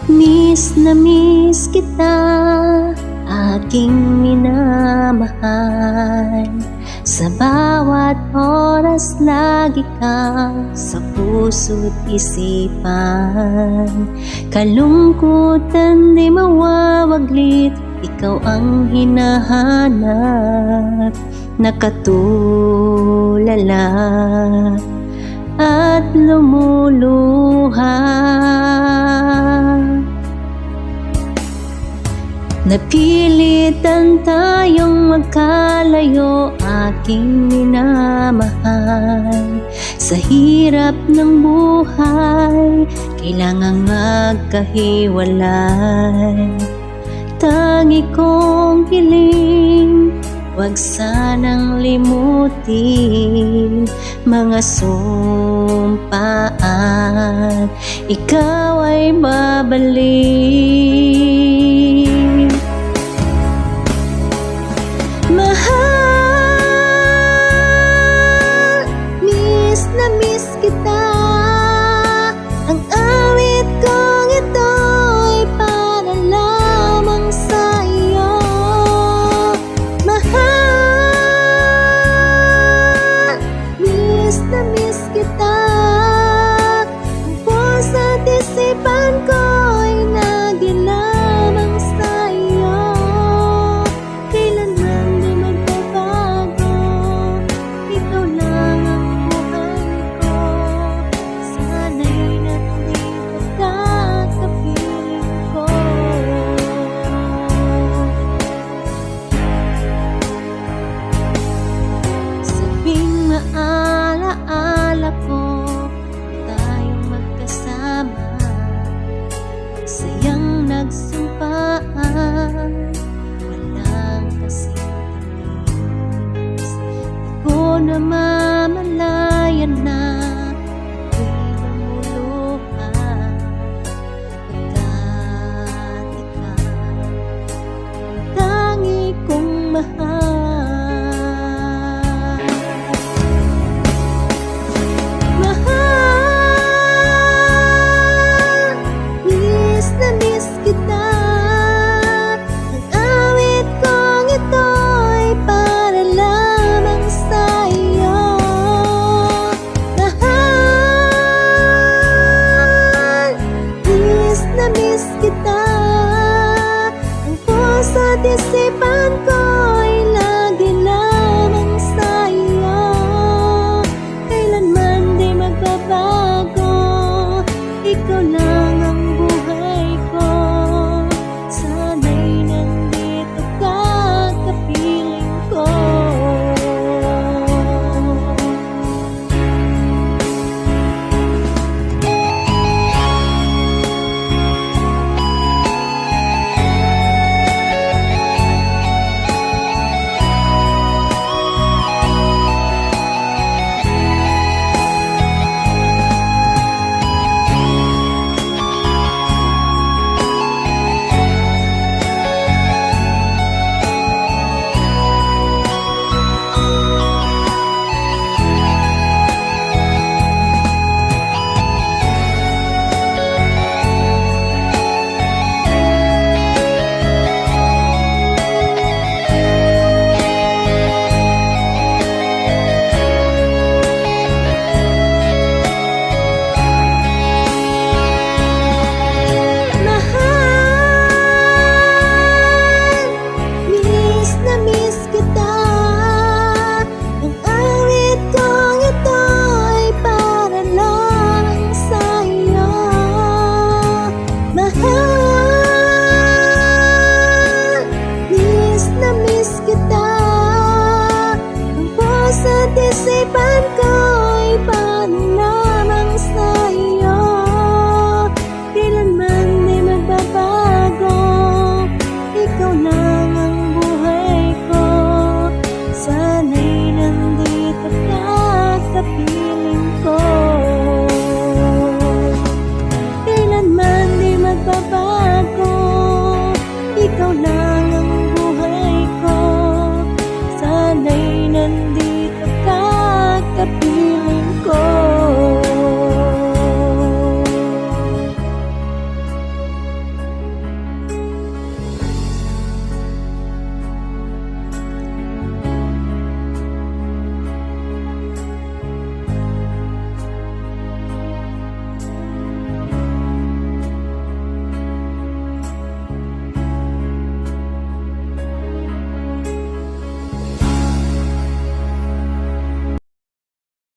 Miss na miss kita, aking minamahal. Sa bawat oras lagi kang sa puso't isipan. Kalungkutan di mawawaglit, ikaw ang hinahanap. Nakatulala at lumuluha. Napilitan tayong magkalayo, aking minamahal. Sa hirap ng buhay, kailangang magkahiwalay. Tangi kong hiling, huwag sanang limutin mga sumpaan, ikaw ay babalik. Mahal, miss na miss kita. Ang awit kong ito ay para lamang sa iyo. Mahal, miss na miss kita. Ang puso at isipan ko ay lagi lamang sa iyo. Kailanman di magbabago, ikaw lang ang buhay ko. Sana'y nandito ka, kapiling ko. Sabing maalaala ko, tayong magkasama, sayang nagsumpaan, walang kasing tamis. Di ko namamalayan na ako'y lumuluha, pagkat ikaw ang tangi kong mahal. Mahal, miss na miss kita. Ang awit kong ito ay para lamang sa iyo. Mahal, miss na miss kita. Ang puso at isipan ko ay lagi lamang sa iyo. Kailanman di magbabago, ikaw lang